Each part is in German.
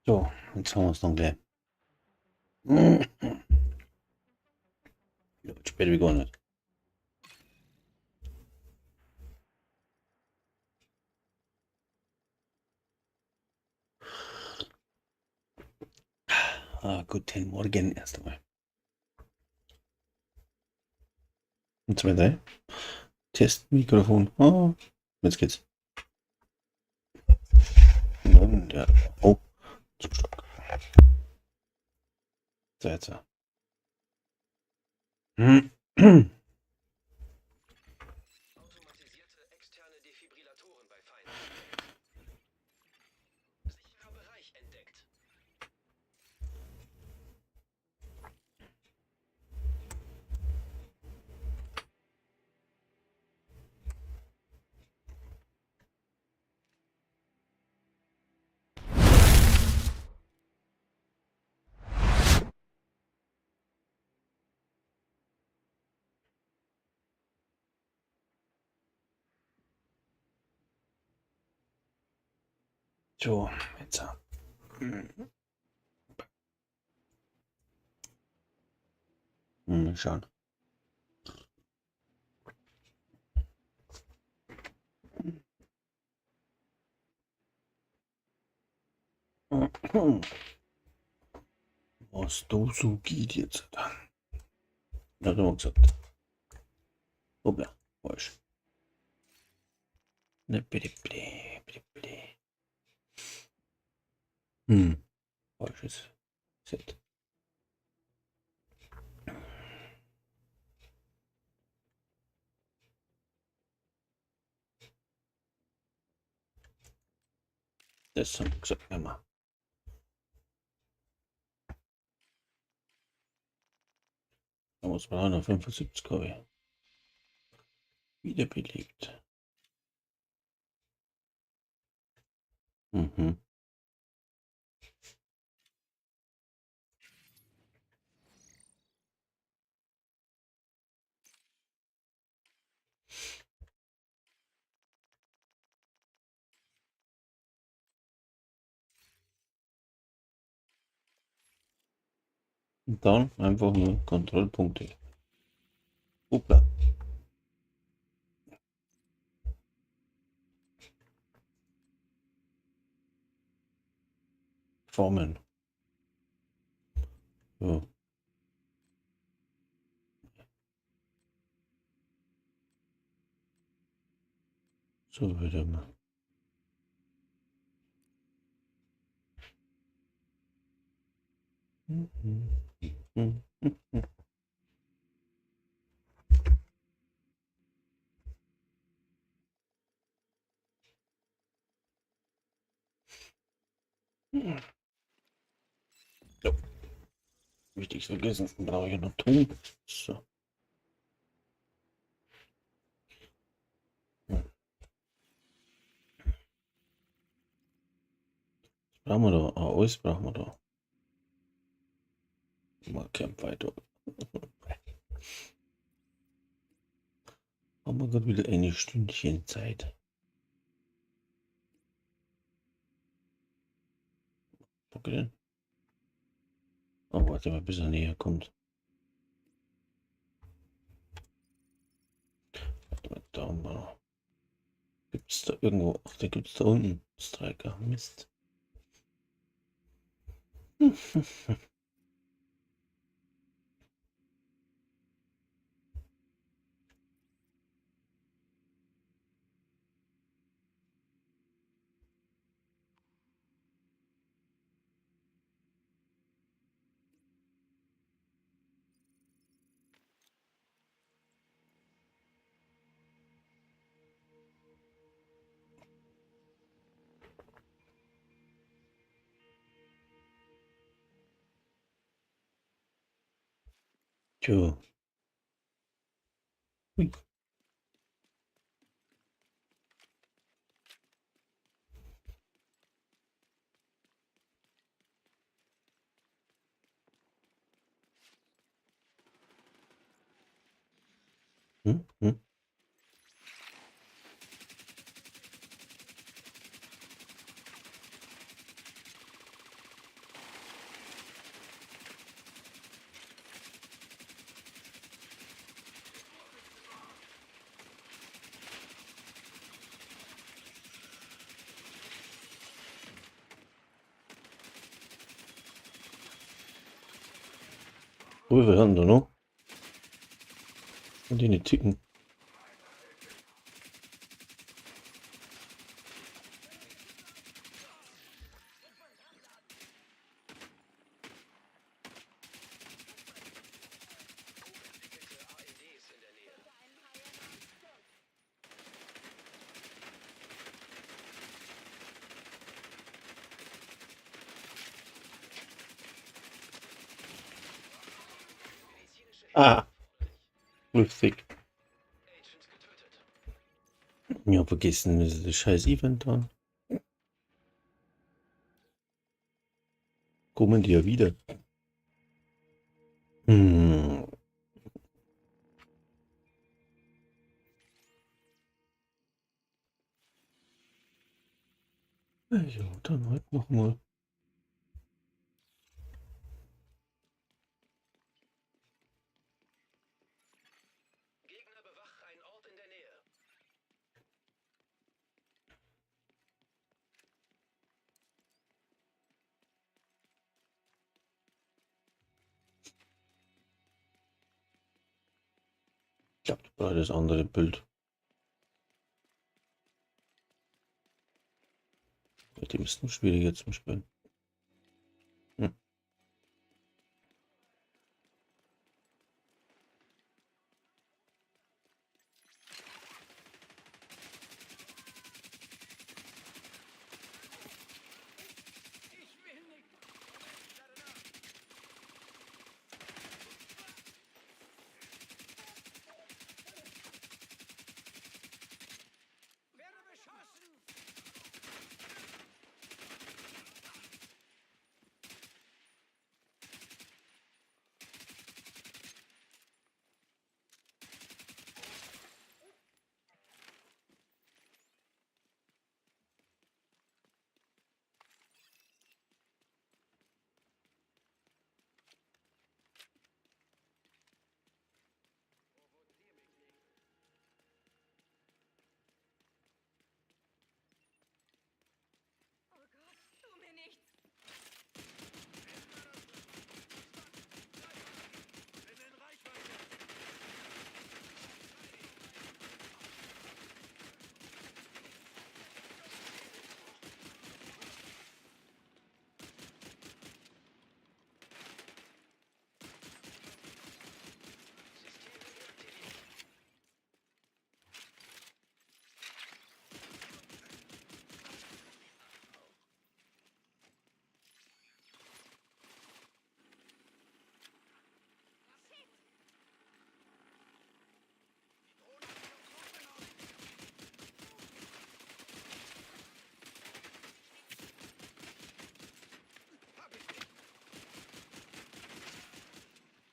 So, jetzt haben wir es dann gleich. Ja, später wie gar nicht. Guten Morgen erst einmal. Und zwei, drei. Testmikrofon. Jetzt geht's. Und ja. Oh, zum Stock. So, jetzt. Hm. Automatisierte externe Defibrillatoren bei Feinden. Sicherer Bereich entdeckt. So, jetzt. Mal schauen. Was da so geht jetzt dann? Ja, da haben wir gesagt. Hoppla, falsch. Ne, bitte, bitte, bitte, bitte. Falsches Set. Das haben wir gesagt, immer. Da muss man 175 kW. Wiederbelebt. Mhm. Und dann einfach nur Kontrollpunkte. Hoppla. Formen. So. So wieder mal. So. Wichtig vergessen, brauche ich noch Ton. So. Brauchen wir da? Alles brauchen wir da. Mal Camp weiter. Haben wir gerade wieder eine Stündchen Zeit. Okay. Oh, warte mal, bis er näher kommt. Warte mal, da haben wir noch. Gibt es da irgendwo? Ach, da gibt es da unten. Striker. Mist. Tja. Ui. Hm? Hm? Oh, wir haben da noch. Und die nicht ticken. Entwickelte AEDs in der Nähe. Medizinische Hilfe Ah, erforderlich. lustig. Agent getötet. Ja, vergessen das scheiß Event dann. Kommen die ja wieder. Hm. Ja, dann halt nochmal. Gegner bewacht einen Ort in der Nähe. Ich glaube, das war das andere Bild. Bei dem ist es noch schwieriger zum Spielen. Hm. Oh Gott, tu mir nichts. System deaktiviert.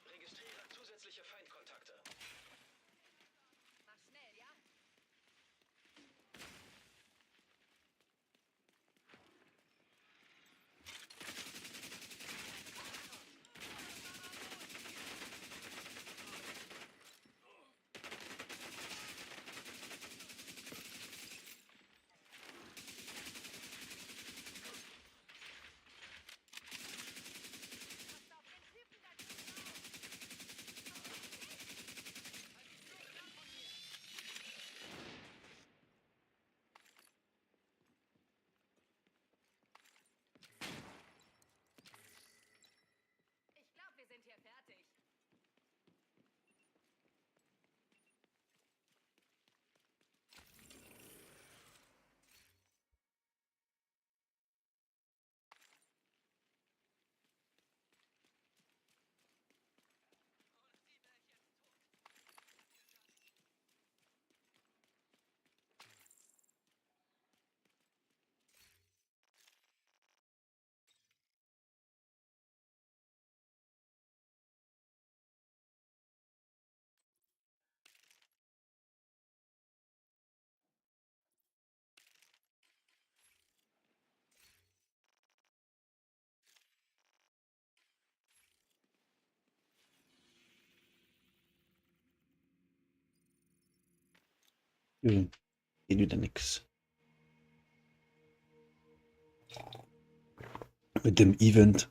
Registriere zusätzliche Feindkontakte. Mach schnell, ja? Passt auf den Typen da drüben auf. Ich glaube, wir sind hier fertig. Ja, geht wieder nix. Mit dem Event.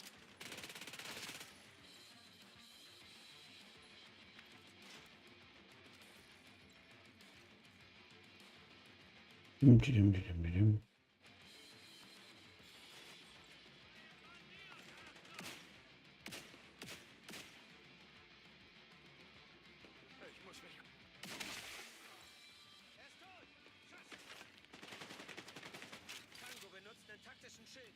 Ich muss mich... Er ist tot! Schuss! Tango benutzt einen taktischen Schild.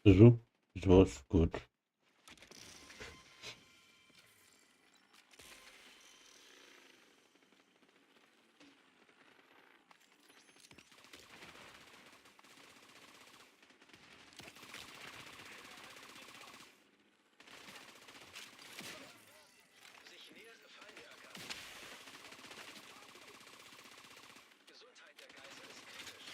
So, das war's. Gut. Sich nähernde Feinde erkannt. Gesundheit der Geiser ist kritisch.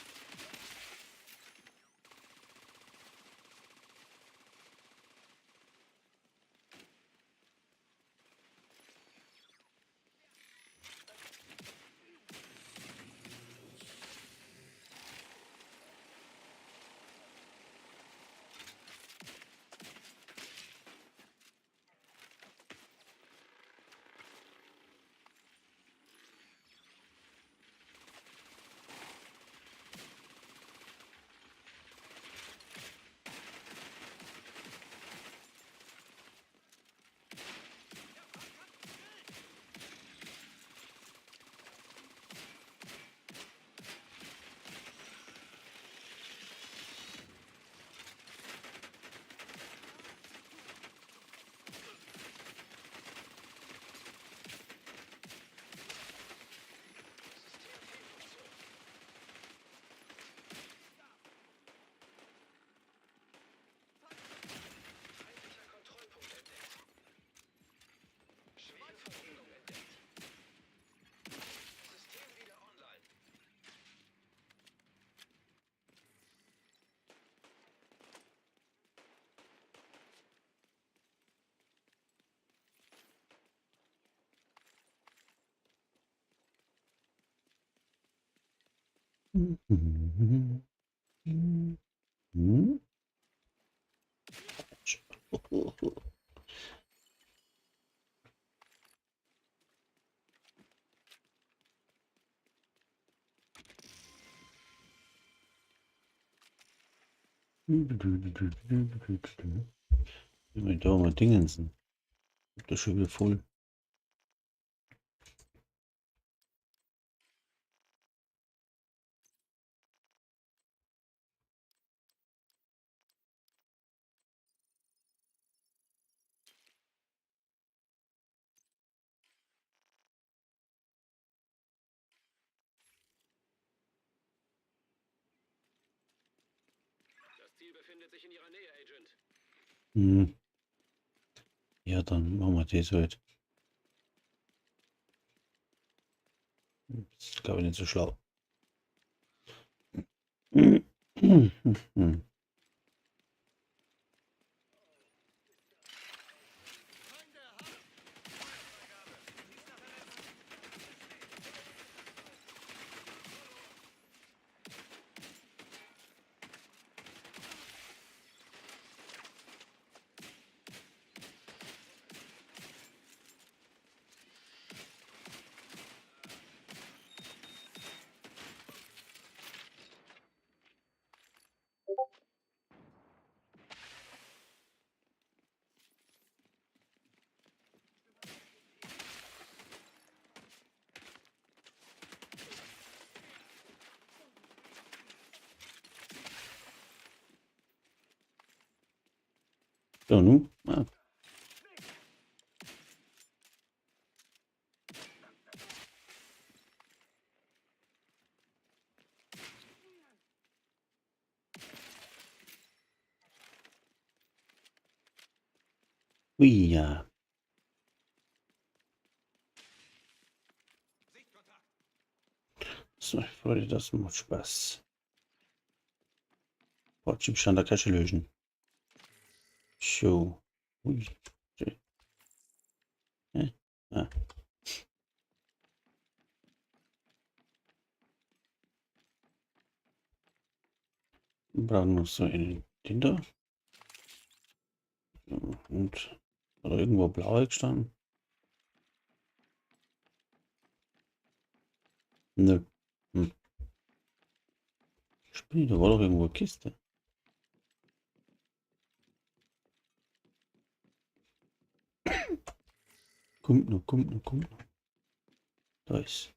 Feindlicher Kontrollpunkt entdeckt. Schwere Verwundung entdeckt. System wieder online. Immer da mal Dingensen. Das ist schon wieder voll. Das Ziel befindet sich in Ihrer Nähe, Agent. Hm. Ja, dann machen wir das halt. Das ist, glaube ich, nicht so schlau. So, nun. Ah. Ui, ja. So, Freunde, das macht Spaß. Boah, Chips an der Cache lösen. So. Ui. So. Ah. Wir brauchen noch so einen den da. Und oder irgendwo blau gestanden. Nö. Hm. Spiel, da war doch irgendwo eine Kiste. Kommt noch. Da ist.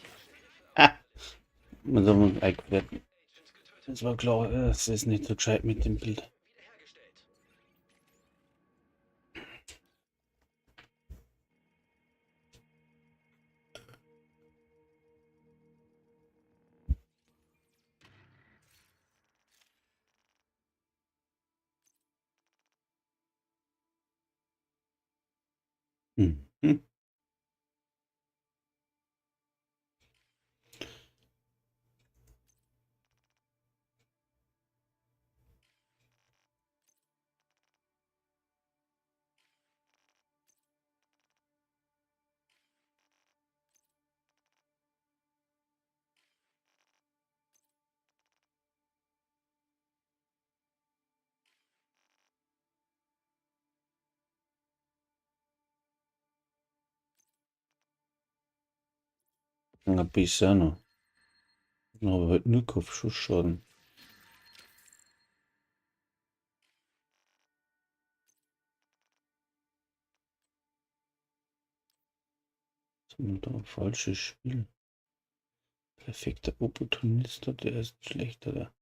Das ist... Ah! Man soll mal eingewerten. Das war klar, es ist nicht so gescheit mit dem Bild. Wiederhergestellt. Mhm. Ein bisschen noch. Aber halt nur Kopfschussschaden. Das ist da ein falsches Spiel. Perfekter Opportunist, der ist schlechter da.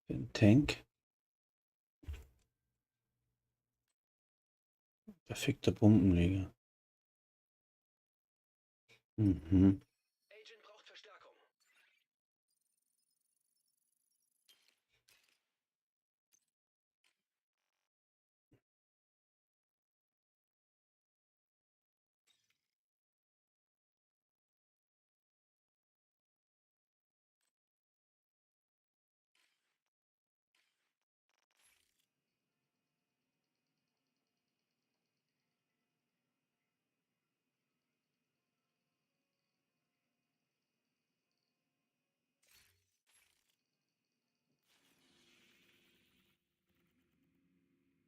Ein Tank. Perfekter Bombenleger. Mhm. Agent braucht Verstärkung.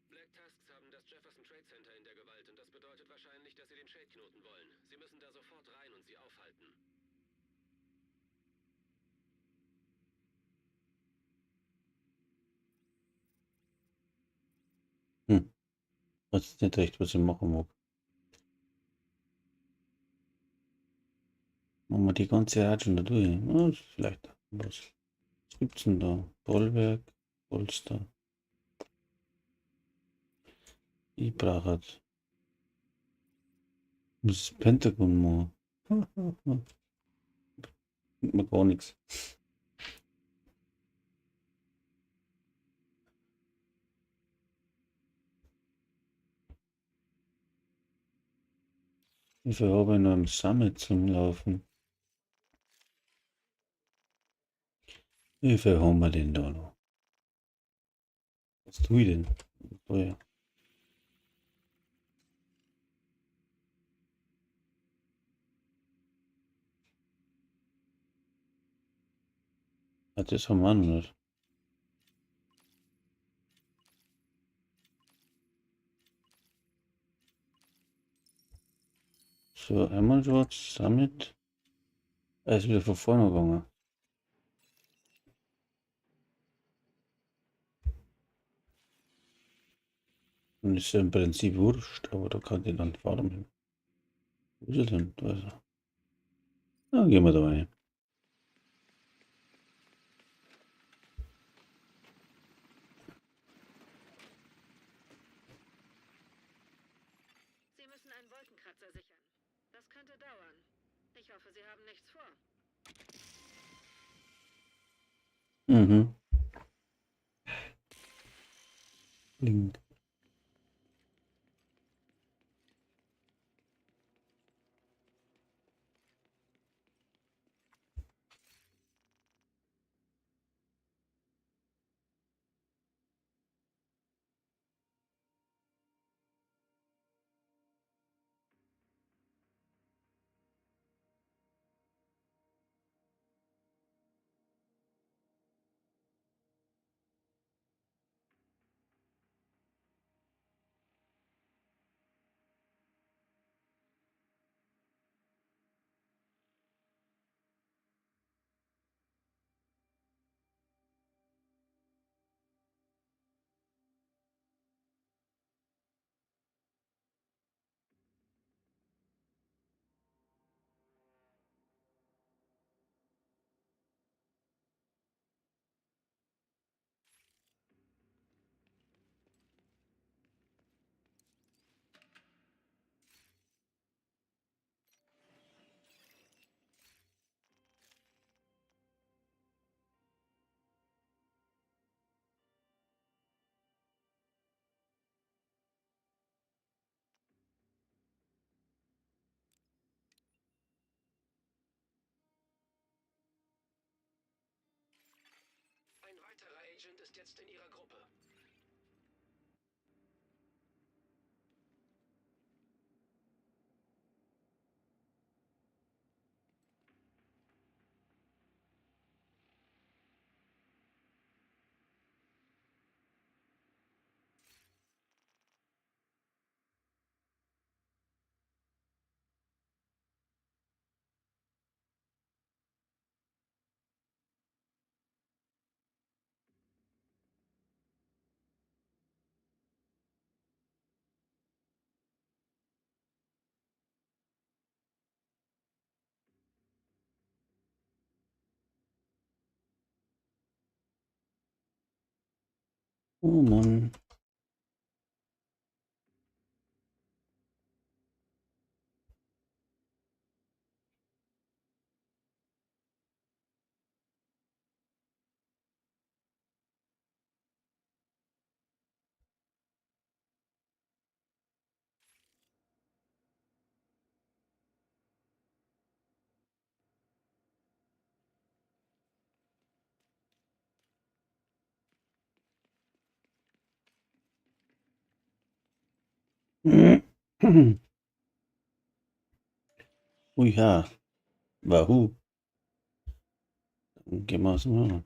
Black Tusks haben das Jefferson Trade Center in der Gewalt und das bedeutet wahrscheinlich, dass sie den Shade-Knoten wollen. Sie müssen da sofort rein und sie aufhalten. Hm. Das ist nicht recht, was ich machen mag. Machen wir die ganze Ratschen da durch. Ja, ist vielleicht was. Was gibt's denn da? Bollwerk, Polster. Ich brauche halt. Muss das Pentagon machen. Gibt mir gar nichts. Wie viel habe ich noch im Summit zum Laufen? Wie viel haben wir denn da noch? Was tue ich denn? Oh ja. Ah, das haben wir auch noch nicht. So, einmal schwarz, Summit. Er ist wieder von vorne gegangen. Und ist ja im Prinzip wurscht, aber da kann ich dann fahren. Wo ist er denn? Da ist er. Dann gehen wir da rein. Sie müssen einen Wolkenkratzer sichern. Das könnte dauern. Ich hoffe, Sie haben nichts vor. Mhm. Bling. Ein weiterer Agent ist jetzt in Ihrer Gruppe. Oh Mann. Oh ja. Wahoo. Dann gehen wir es mal.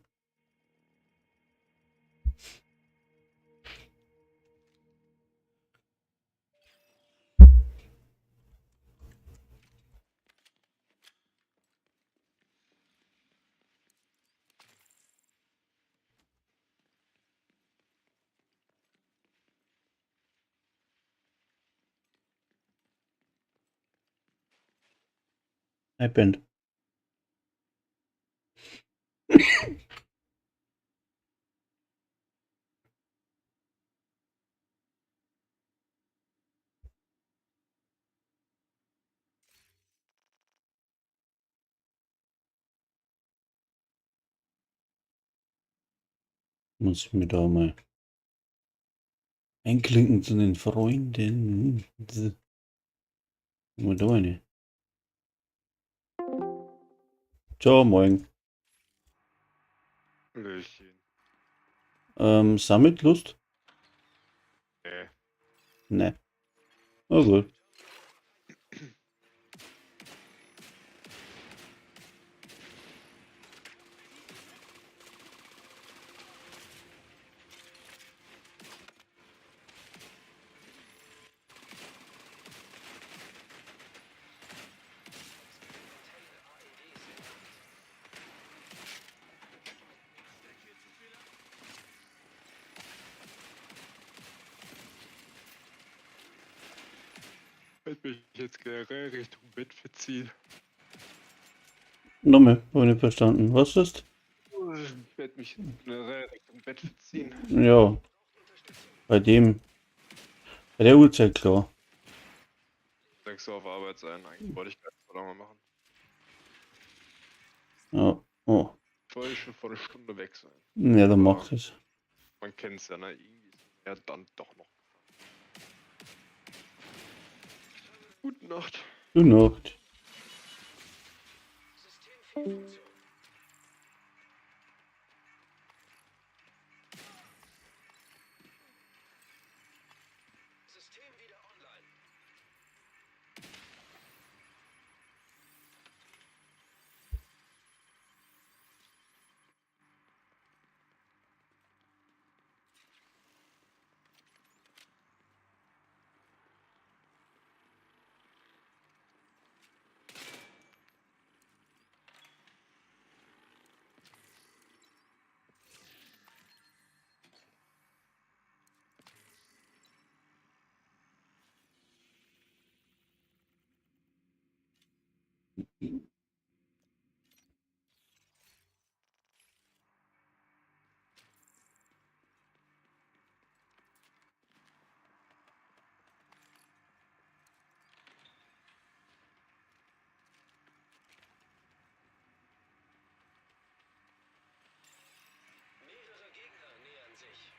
Happened. Muss ich mir da mal einklinken zu den Freunden. Mal da eine. Ciao, moin. Hallöchen. Summit-Lust? Nee. Ne. Oh gut. werde mich jetzt generell Richtung Bett verziehen. Nochmal, habe ich nicht verstanden. Was ist? Ich werde mich generell Richtung Bett verziehen. Ja, bei bei der Uhrzeit klar. 6 Uhr auf Arbeit sein. Eigentlich wollte ich gar nicht so lange machen. Ja, oh. Ich wollte schon vor einer Stunde weg sein. Ja, dann Aber macht es. man kennt es ja, ne? Irgendwie ist er dann doch noch. Gute Nacht. Gute Nacht. Systemfunktion. System wieder online. Mehrere Gegner nähern sich.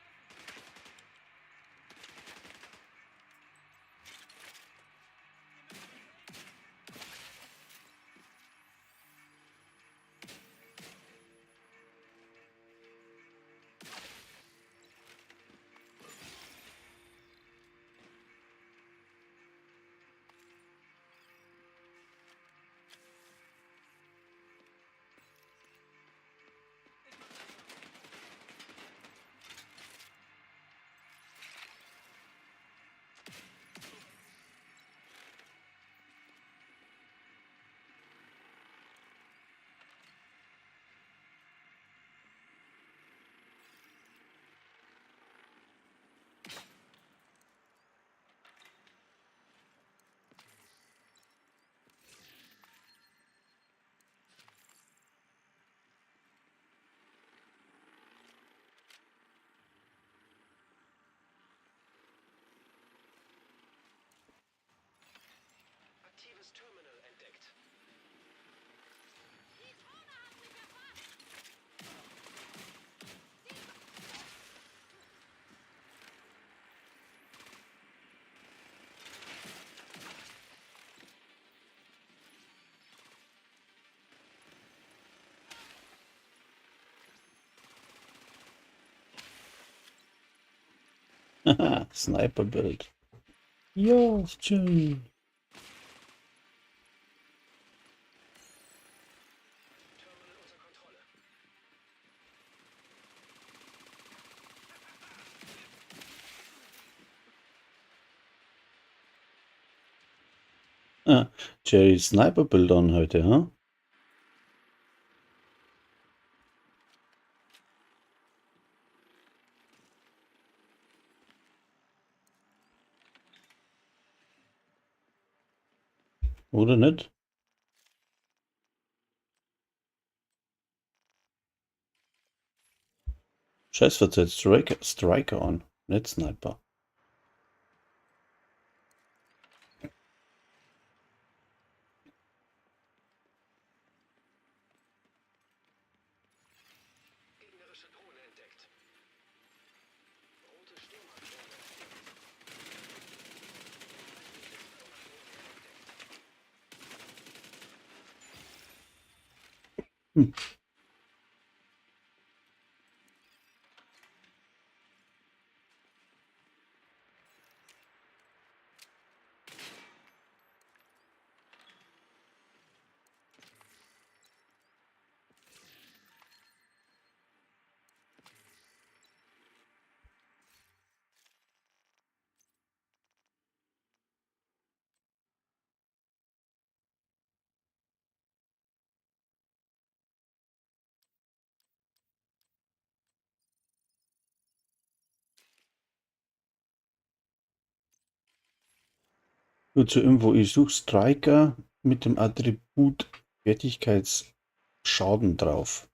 Aktives Terminal entdeckt. Die Drohne hat mich erfasst! Haha, Sniper-Bild. Ja, ist schön. Terminal unter Kontrolle. Ah, Jerry Sniper-Bildern heute, ha? Oder nicht? Scheiß wird jetzt Striker an, nicht Sniper. Gegnerische Drohne entdeckt. Rote Stürmerdrohne. Hm. Nur zur Info, ich suche Striker mit dem Attribut Fertigkeitsschaden drauf.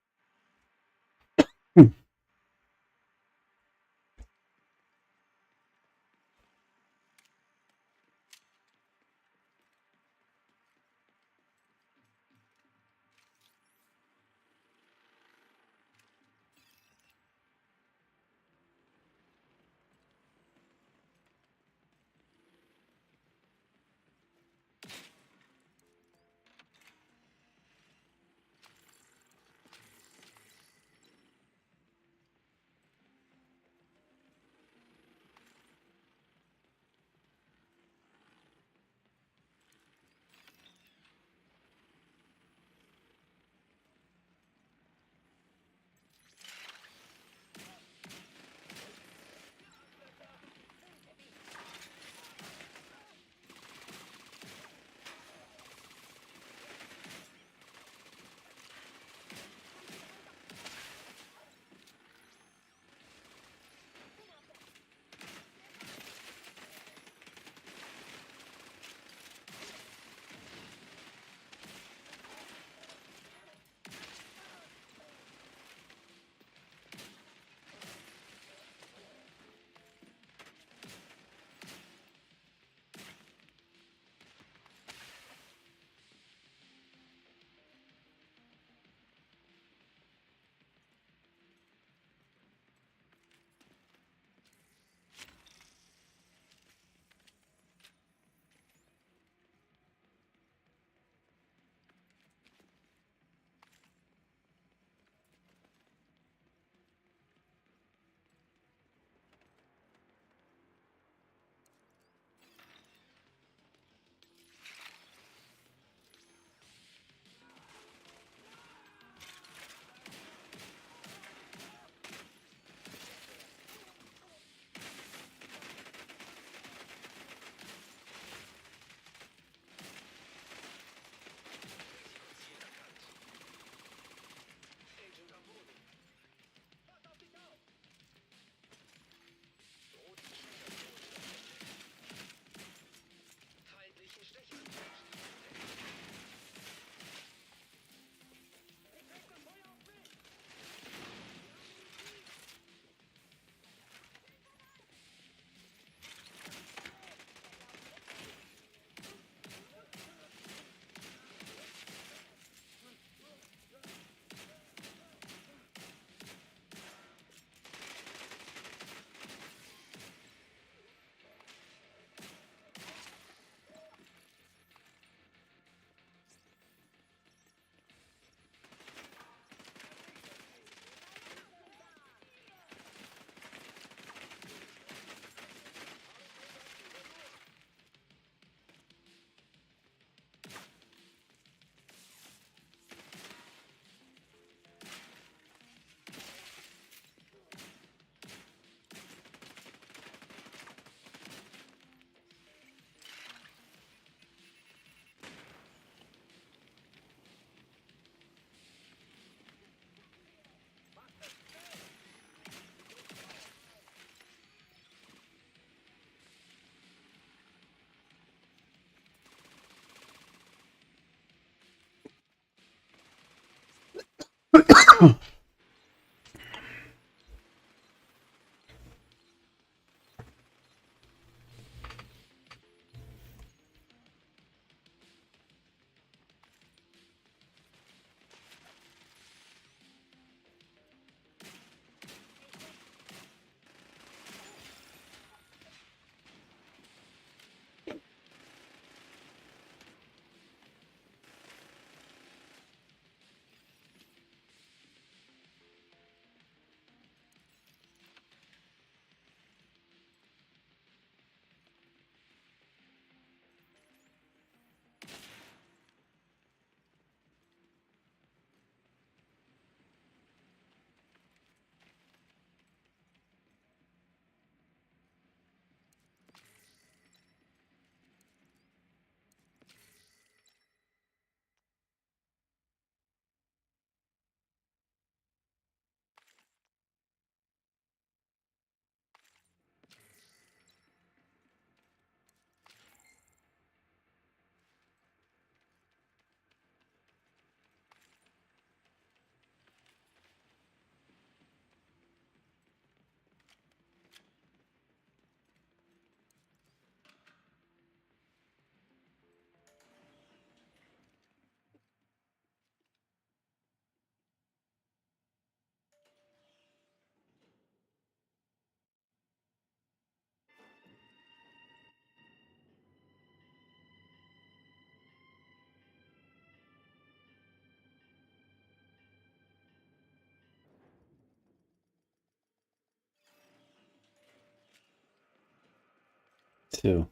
So.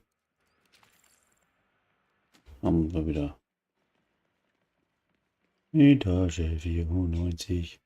Haben wir wieder. Etage 94.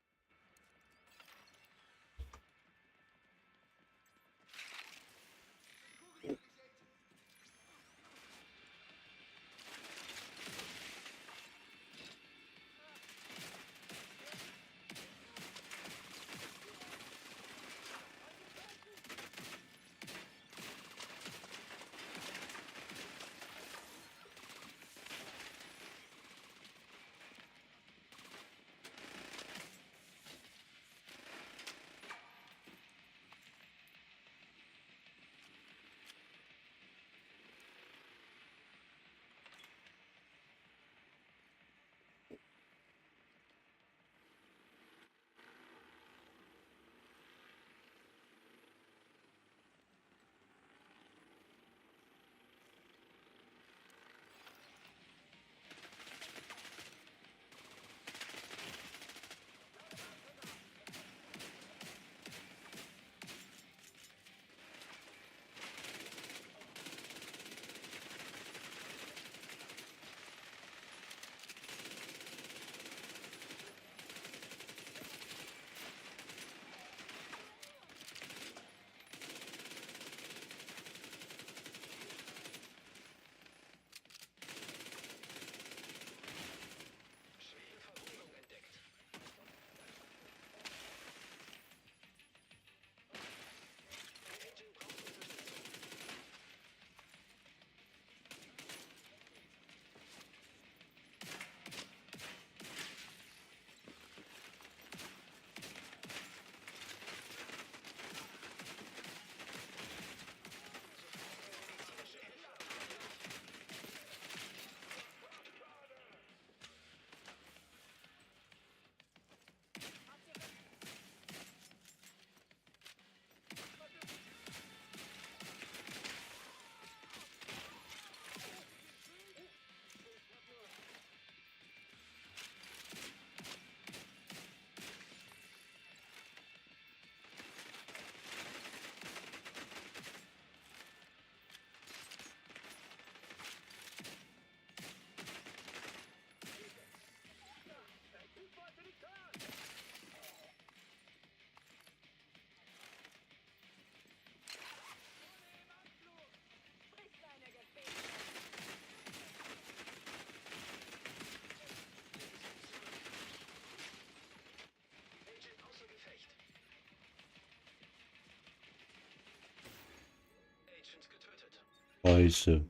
Scheiße.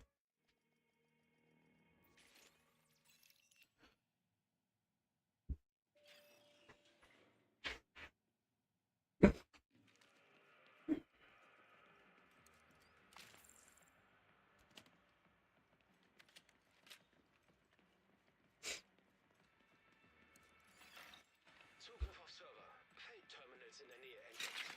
Zugriff auf Server. Feldterminals in der Nähe entdeckt.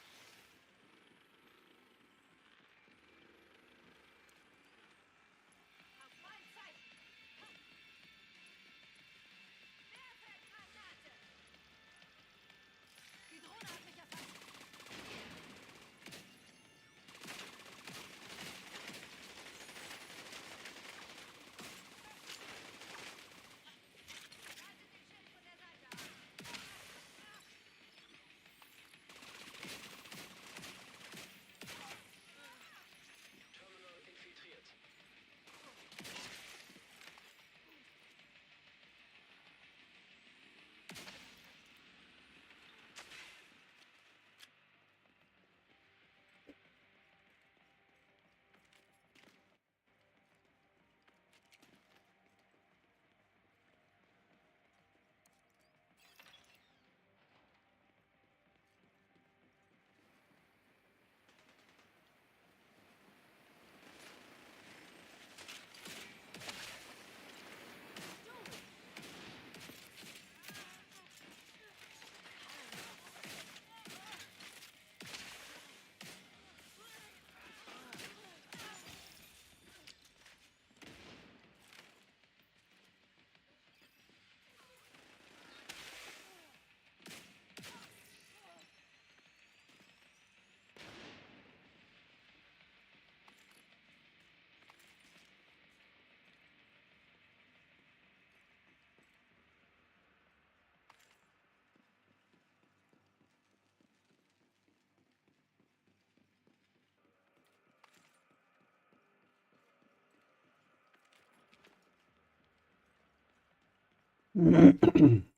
Geiselnahme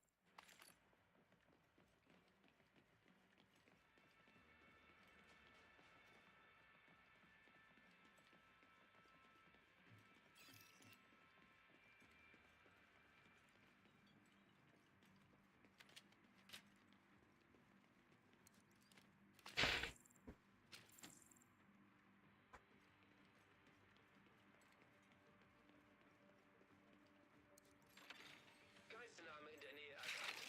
in der Nähe erkannt.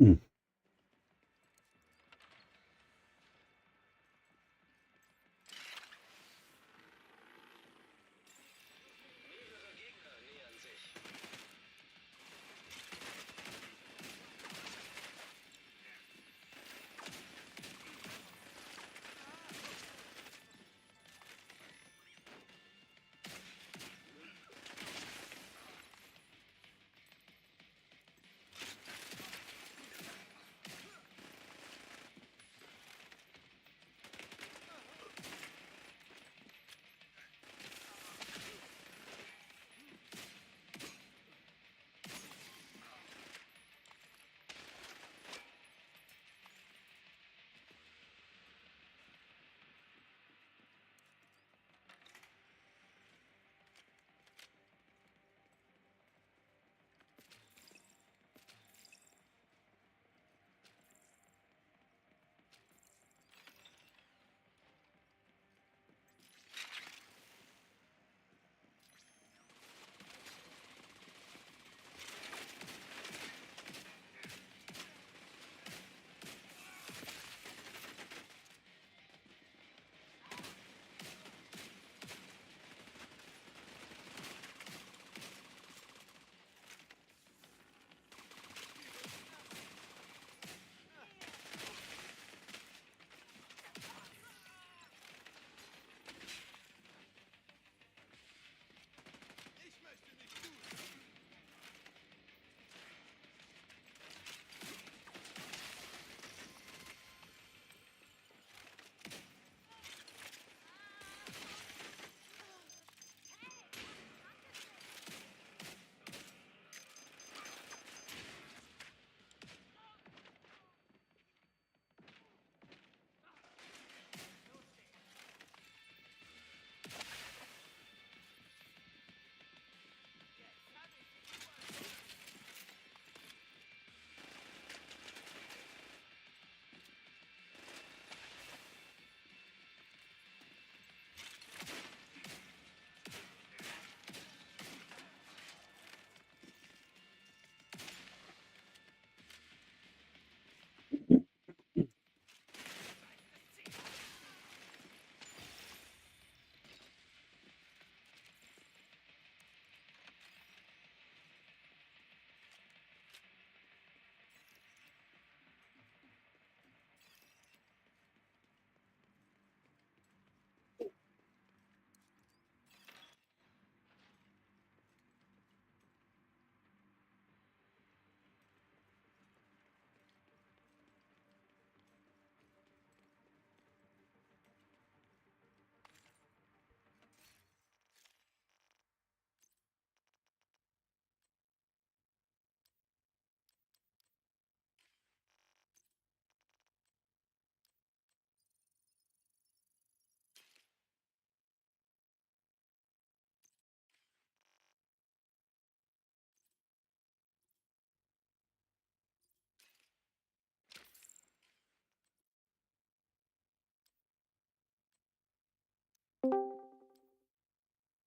Hm. Mehrere Gegner nähern sich.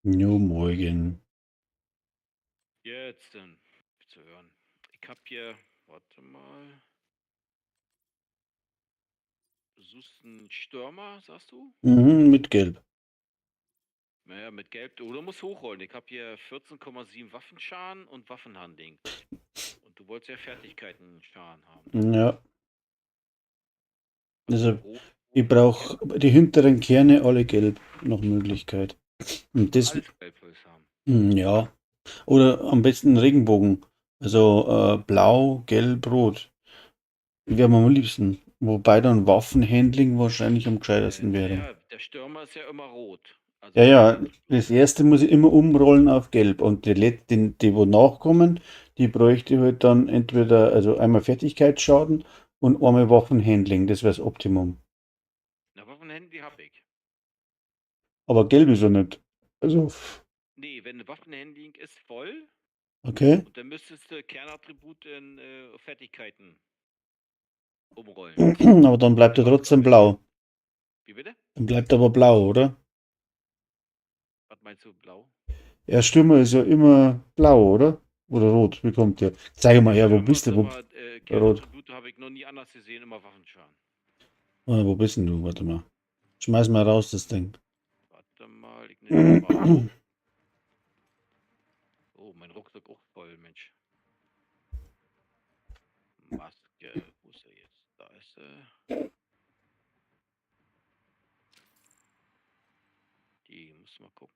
Jo, morgen. Jetzt dann zu hören. Ich hab hier, warte mal. Du suchst einen Stürmer, sagst du? Mhm, mit Gelb. Naja, mit Gelb. Oder musst hochrollen. Ich hab hier 14,7 Waffenschaden und Waffenhandling. Und du wolltest ja Fertigkeiten-Schaden haben. Ja, also Rot, ich brauche die hinteren Kerne alle gelb nach Möglichkeit. Und das, alles Gelb will ich haben. ja. Oder am besten Regenbogen. Also blau, gelb, rot. Wäre mir am liebsten. Wobei dann Waffenhandling wahrscheinlich am gescheitersten wäre. Naja, der Stürmer ist ja immer rot. Also Ja, ja, dann- das erste muss ich immer umrollen auf gelb. Und die wo nachkommen, die bräuchte ich halt dann entweder, also einmal Fertigkeitsschaden und einmal Waffenhandling. Das wäre das Optimum. Na, Waffenhandling hab ich. Aber gelb ist ja nicht. Also, Nee, wenn Waffenhandling ist voll okay. und dann müsstest du Kernattribut in Fertigkeiten umrollen. Aber dann bleibt er trotzdem blau. Wie bitte? Dann bleibt er aber blau, oder? Was meinst du, blau? Ja, Stürmer ist ja immer blau, oder? Oder rot. Wie kommt der? Zeig mal her, wo Stürmer bist ist du? Wo? immer Rot. Kernattribute habe ich noch nie anders gesehen, immer Waffenschaden. Wo bist denn du? Warte mal. Schmeiß mal raus, das Ding. Warte mal, ich nehme mal. Oh, mein Rucksack auch voll, Mensch. Maske, wo ist er jetzt? Da ist er. Die muss mal gucken.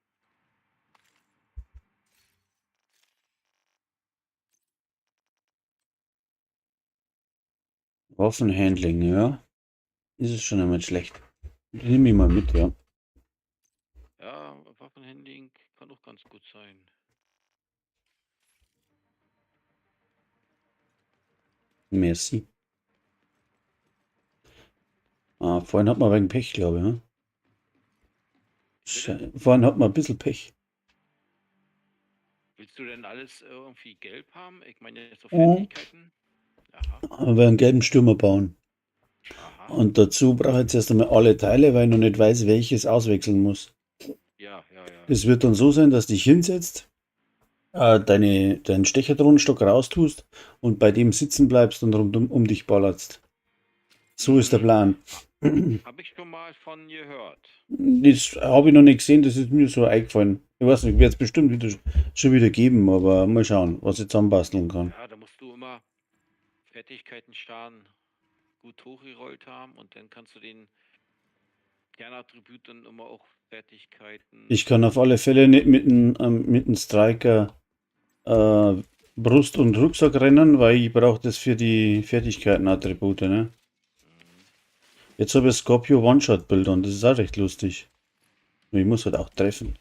Waffenhandling, ja. Ist es schon einmal schlecht. Nimm mich mal mit, ja. Ja, Waffenhandling kann auch ganz gut sein. Merci. Vorhin hat man wegen Pech, glaube ich. Ne? Vorhin hat man ein bisschen Pech. Willst du denn alles irgendwie gelb haben? Ich meine jetzt so Mhm. Fertigkeiten. Aha, Aber wir einen gelben Stürmer bauen. aha. Und dazu brauche ich jetzt erst einmal alle Teile, weil ich noch nicht weiß, welches auswechseln muss. Ja, ja, ja. Das wird dann so sein, dass du dich hinsetzt, deinen Stecherdrahtstock raustust und bei dem sitzen bleibst und rund um dich ballerst. So ist der Plan. Habe ich schon mal von gehört. Das habe ich noch nicht gesehen, das ist mir so eingefallen. Ich weiß nicht, wird es bestimmt schon wieder geben, aber mal schauen, was ich zusammenbasteln kann. Ja, da musst du immer Fertigkeiten-Schaden gut hochgerollt haben und dann kannst du den Kernattribut dann immer auch Fertigkeiten. Ich kann auf alle Fälle nicht mit dem Striker Brust und Rucksack rennen, weil ich brauche das für die Fertigkeiten-Attribute. Ne? Jetzt habe ich Scorpio One-Shot-Bild und das ist auch recht lustig. Ich muss halt auch treffen.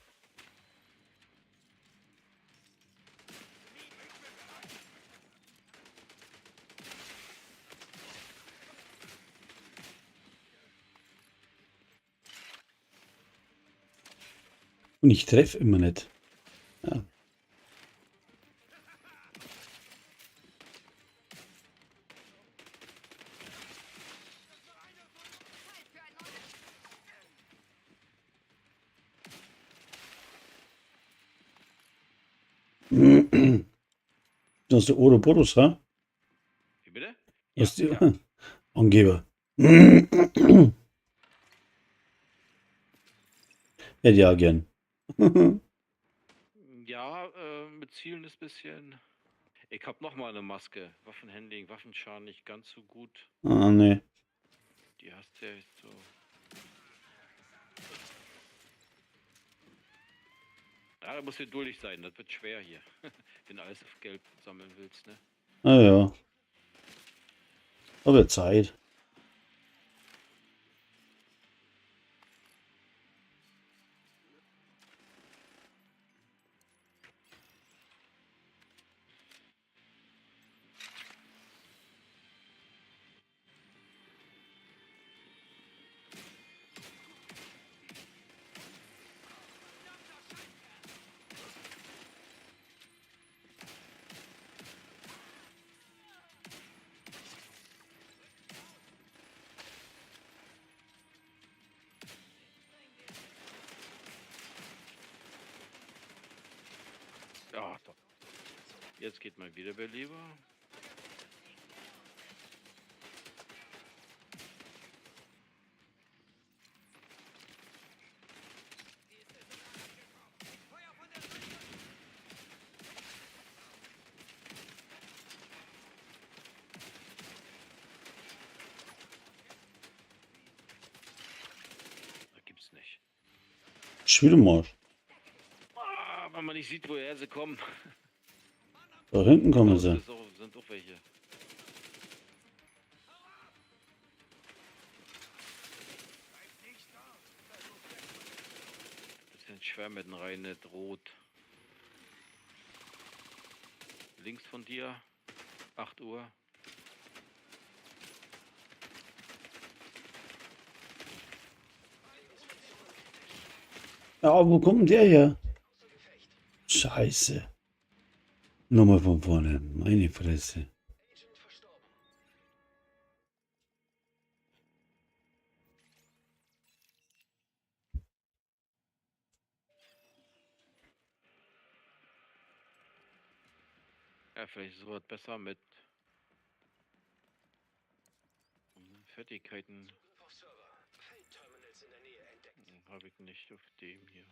Und ich treffe immer nicht. Ja. Das ist der Ouroboros, ha? Wie bitte? Was die Ja. Angeber. Hätte ich auch gern. Ja, mit Zielen ist ein bisschen. Ich habe noch mal eine Maske. Waffenhandling, Waffenschaden nicht ganz so gut. Ah, nee. Die hast du ja jetzt so. Ja, da musst du geduldig sein. Das wird schwer hier. Wenn du alles auf Gelb sammeln willst, ne? Ah ja. Aber Zeit. Ja, doch. Jetzt geht mein Wiederbeleber. Da gibt's nicht. Schwiedemarsch. Wenn man nicht sieht, woher sie kommen. Da hinten kommen Oh, sie. sind auch welche. Bisschen schwer mit den rein, nicht rot. Links von dir, 8 Uhr. Ja, wo kommt denn der her? Scheiße. Nochmal von vorne. Meine Fresse. Ja, vielleicht ist es was besser mit Fertigkeiten Auf Server. Feldterminals in der Nähe entdeckt. habe ich nicht auf dem hier.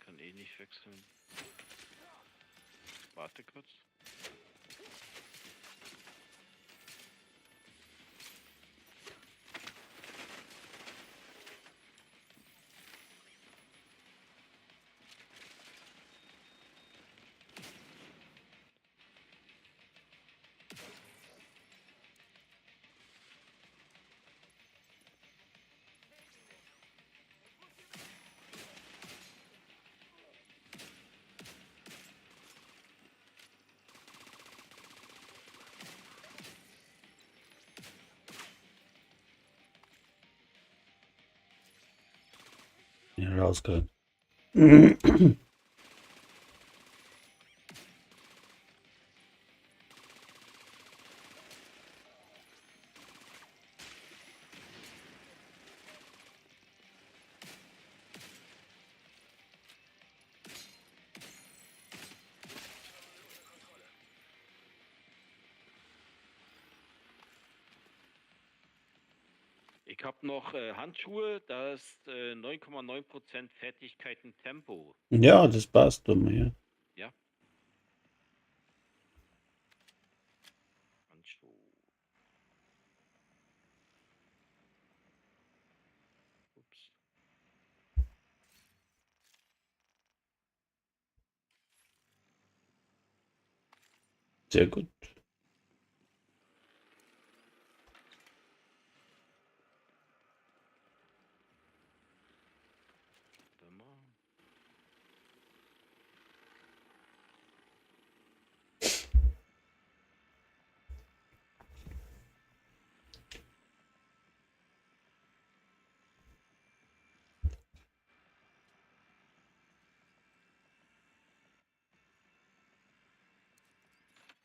Kann eh nicht wechseln. Warte kurz. Ja, rausgerannt. Ich habe noch Handschuhe, da ist 9,9% Fertigkeiten Tempo. Ja, das passt bei mir. Ja. Handschuh. Ups. Sehr gut. Warte mal.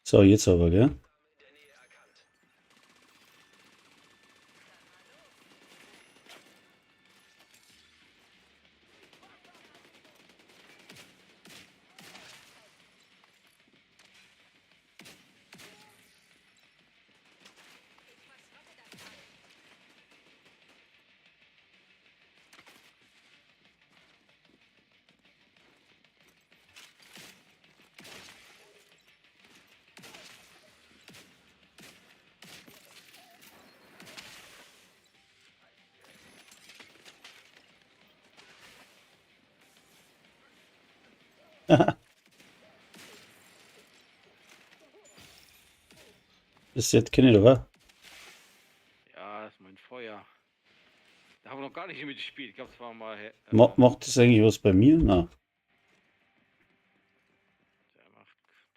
So, jetzt aber, gell? In der Nähe erkannt. Ich verschrotte das Teil. Das jetzt kenne ich doch, wa? Ja, das ist mein Feuer. Da haben wir noch gar nicht mitgespielt. Ich glaube, es war mal. Macht das eigentlich was bei mir? Na.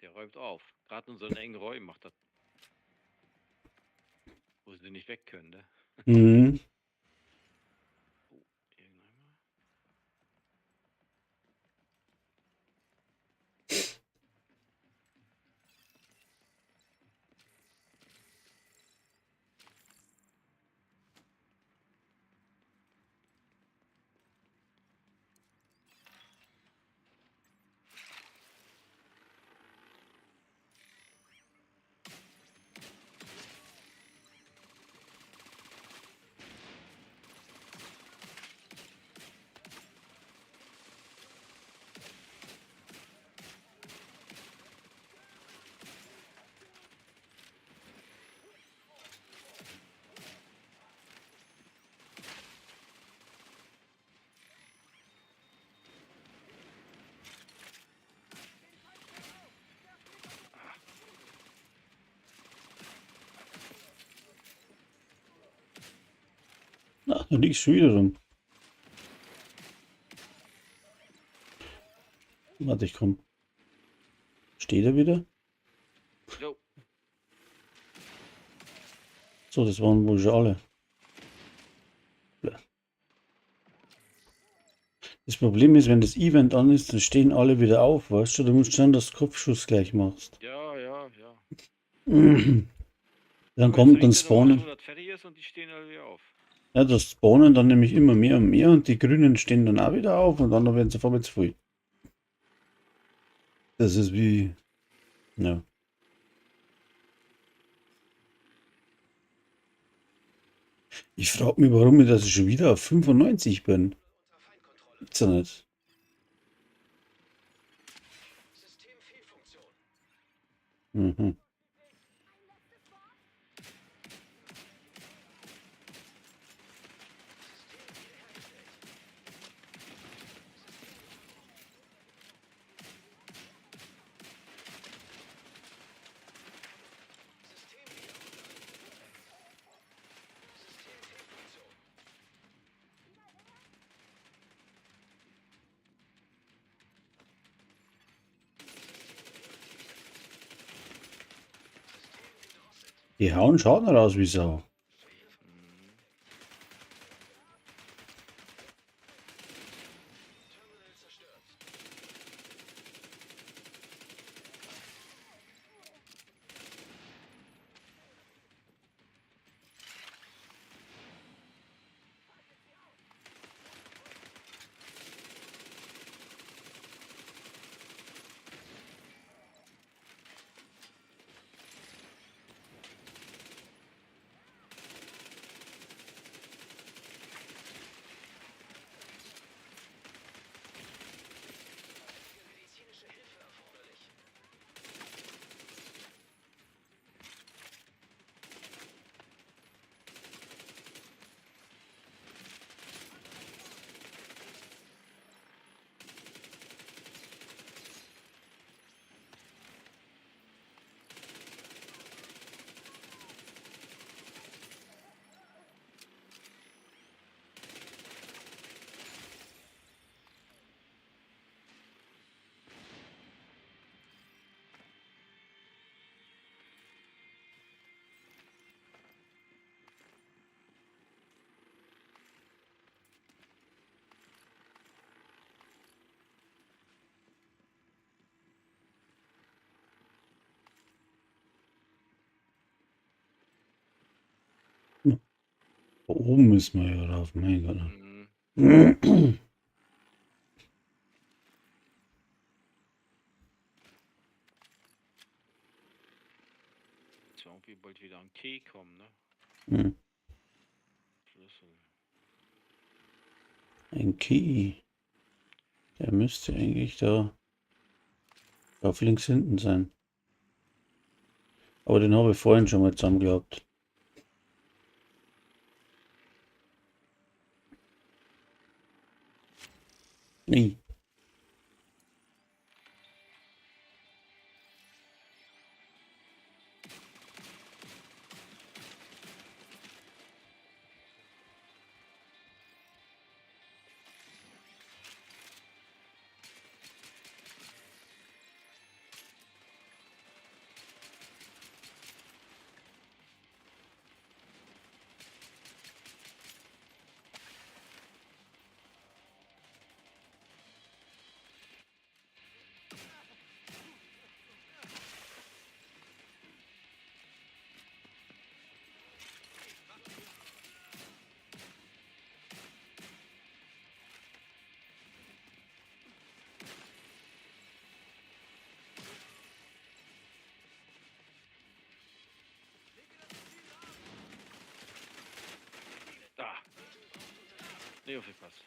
Der räumt auf. Gerade in so einen engen Räumen macht das. Wo sie nicht weg können, ne? Mhm. Oh, irgendwann. Ach, du liegst schon wieder rum. Warte, ich komm. Steht er wieder? Jo. So, das waren wohl schon alle. Ja. Das Problem ist, wenn das Event an ist, dann stehen alle wieder auf, weißt du? Du musst schauen, dass du Kopfschuss gleich machst. Ja, ja, ja. Dann Aber kommt, jetzt dann ringt er nochmal spawnen. schon, dass fertig ist und die stehen alle wieder auf. Ja, das spawnen dann nämlich immer mehr und mehr und die Grünen stehen dann auch wieder auf und dann werden sie auf einmal zu voll. Das ist wie, ja. Ich frage mich, warum ich das schon wieder auf 95 bin. Unter Feindkontrolle. Gibt's ja nicht. Systemfehlfunktion. Mhm. System Systemfehlfunktion. Die hauen Schaden raus wie Sau. Mhm. Terminal zerstört. Medizinische Hilfe erforderlich. Da oben müssen wir ja rauf, mein Gott. Mhm. Jetzt irgendwie bald wieder ein Key kommen, ne? Hm, Schlüssel. Ein Key. Der müsste eigentlich da auf links hinten sein. Aber den habe ich vorhin schon mal zusammen gehabt. Nee. Da! Nee, aufgepasst.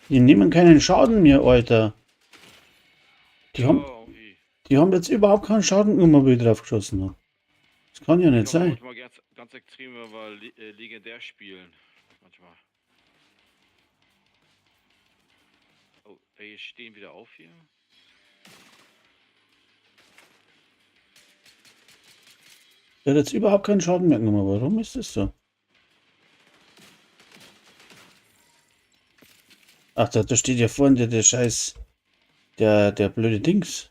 Die nehmen keinen Schaden mehr, Alter. Die Ja, haben, irgendwie. die haben jetzt überhaupt keinen Schaden gemacht, wie ich drauf geschossen habe. Das kann ja nicht Ich glaube sein. manchmal ganz extrem, wenn wir legendär spielen. Manchmal. Oh, welche stehen wieder auf hier? Der hat jetzt überhaupt keinen Schaden mehr gemacht. Warum ist das so? Ach, da steht ja vorne der Scheiß, der blöde Dings.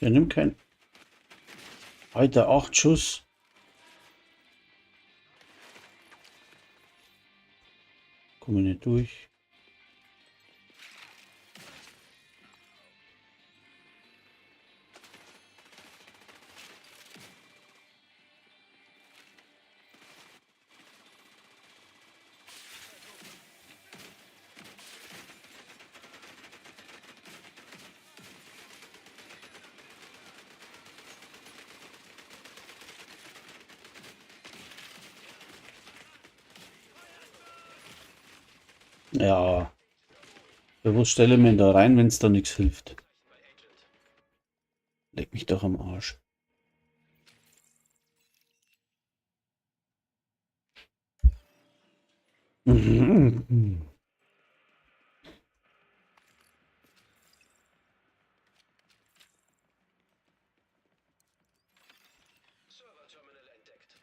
Ja, nimm kein. Alter, 8 Schuss. Komme nicht durch. Ja. Ja, wo stelle ich mich denn da rein, wenn es da nichts hilft? Leck mich doch am Arsch. Mhm. Server-Terminal entdeckt.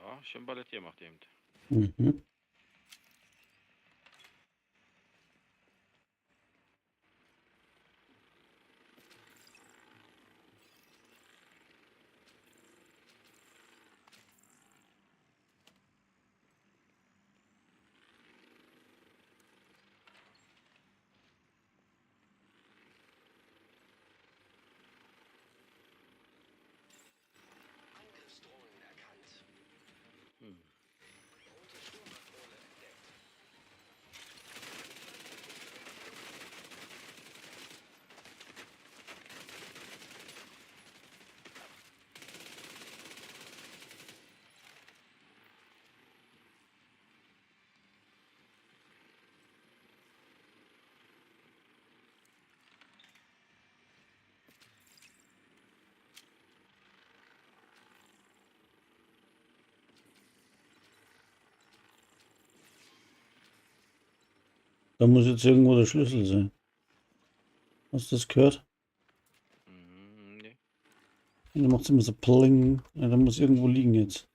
Ja, schön Ballett gemacht eben. Mhm. Angriffsdrohnen erkannt. Hm. Rote Sturmdrohne entdeckt. Da muss jetzt irgendwo der Schlüssel sein. Hast du das gehört? Nee. Und dann macht es immer so pling. Ja, da muss irgendwo liegen jetzt.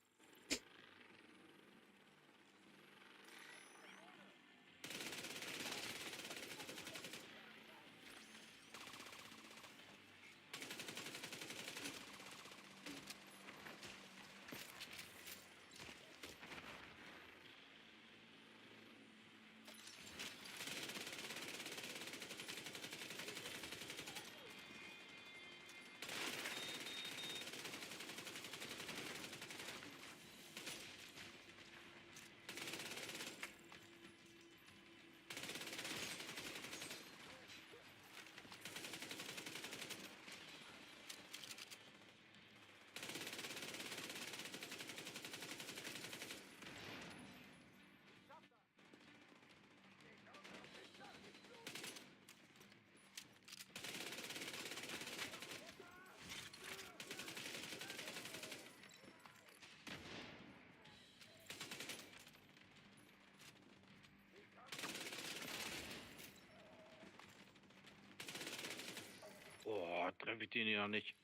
Oh, treffe ich den ja nicht.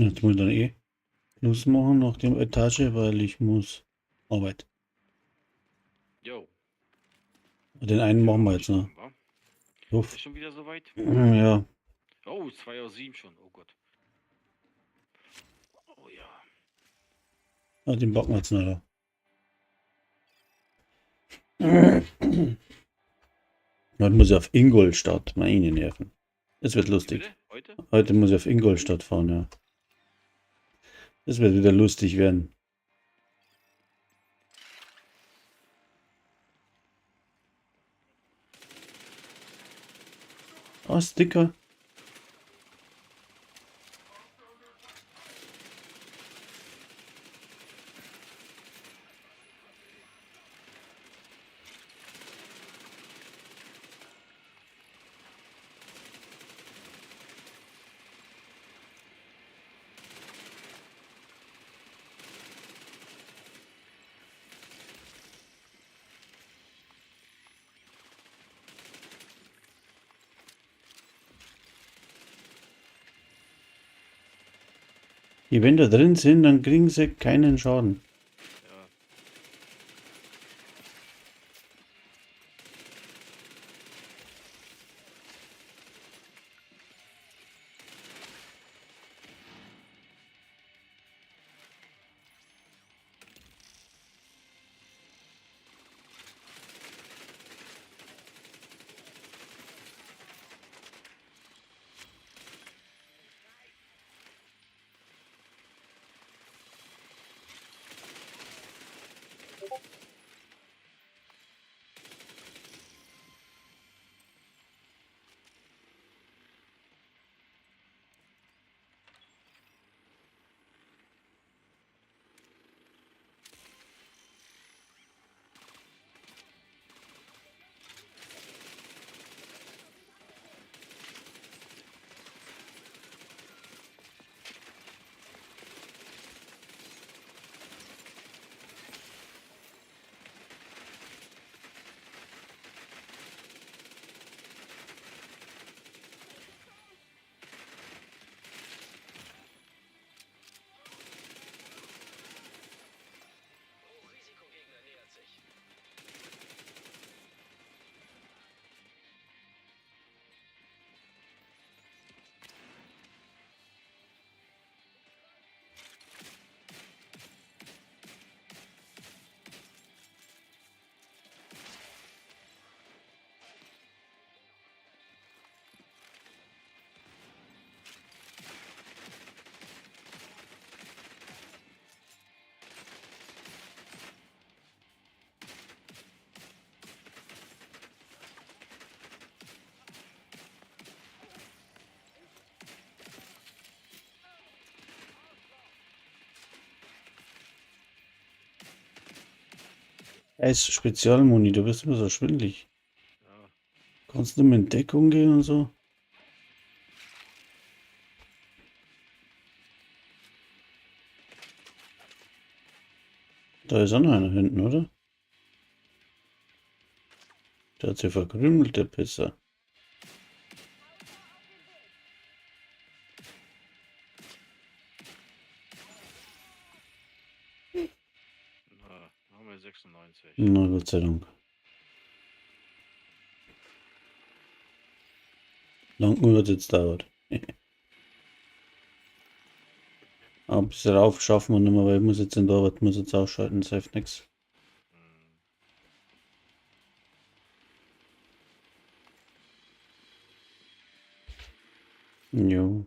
Jetzt muss ich dann eh Schluss machen nach der Etage, weil ich muss Arbeit. Jo. Den einen machen wir Ja, jetzt noch. machen wir. Uff. Ist schon wieder soweit? Ja, Oh, 2:07 schon. Oh Gott. Oh ja. den backen wir jetzt noch. Heute muss ich auf Ingolstadt, meine Nerven. Das wird Wie lustig. bitte? Heute? Heute muss ich auf Ingolstadt fahren, ja. Das wird wieder lustig werden. Ah, Sticker. Die, wenn da drin sind, dann kriegen sie keinen Schaden. Ja. Hochrisikogegner nähert sich. Er ist Spezialmuni, du bist immer so schwindelig. Ja. Kannst du mit Deckung gehen und so? Da ist auch noch einer hinten, oder? Der hat sich verkrümelt, der Pisser. Na, haben wir 96. Na, Gott sei Dank. Lang nur es jetzt dauert. Aber bis rauf schaffen wir nicht mehr, weil ich muss jetzt in der Arbeit, muss jetzt ausschalten, das hilft nichts. Jo.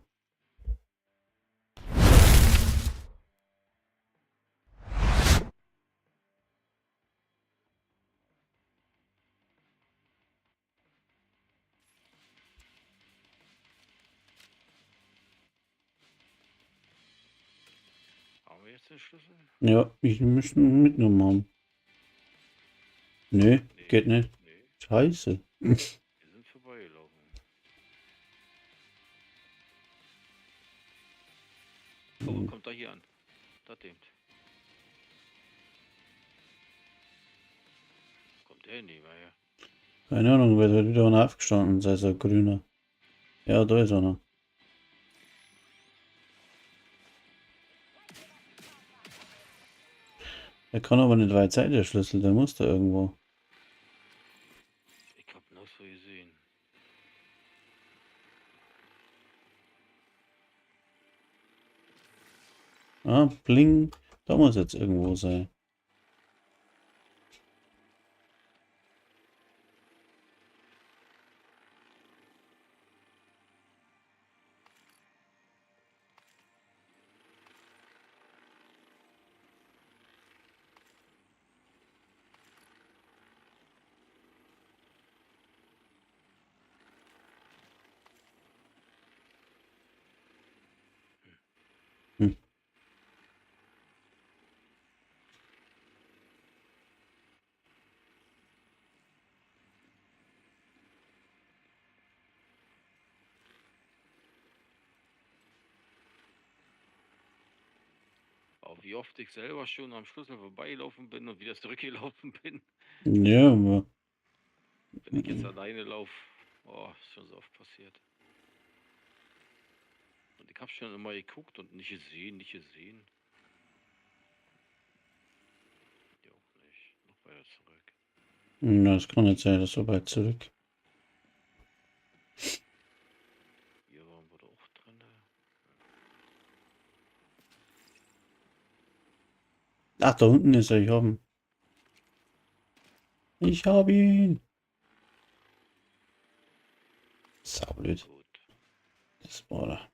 Haben wir jetzt den Schlüssel? Ja, ich müsste ihn mitgenommen haben. Nö, Nee. geht nicht. Nee, Scheiße. wir sind vorbeigelaufen. Oh, kommt da hier an. Da dem. Kommt der nicht mehr her. Keine Ahnung, wer hat wieder einer aufgestanden, sei es ein grüner. Ja, da ist einer. Er kann aber nicht weit sein, der Schlüssel, der muss da irgendwo. Ich hab nur so gesehen. Ah, bling. Da muss jetzt irgendwo sein. Hm. Auch wie oft ich selber schon am Schlüssel vorbeigelaufen bin und wieder zurückgelaufen bin. Ja, aber Wenn ich jetzt alleine laufe, oh, ist schon so oft passiert. Und ich habe schon immer geguckt und nicht gesehen, nicht gesehen. Ja, auch nicht. Noch weiter zurück. na, das kann nicht sein, das ist so weit zurück. Hier waren wir doch auch drin. Ach, da unten ist er, ich hab ihn. Ich hab ihn. Saublöd. Gut. Das war er.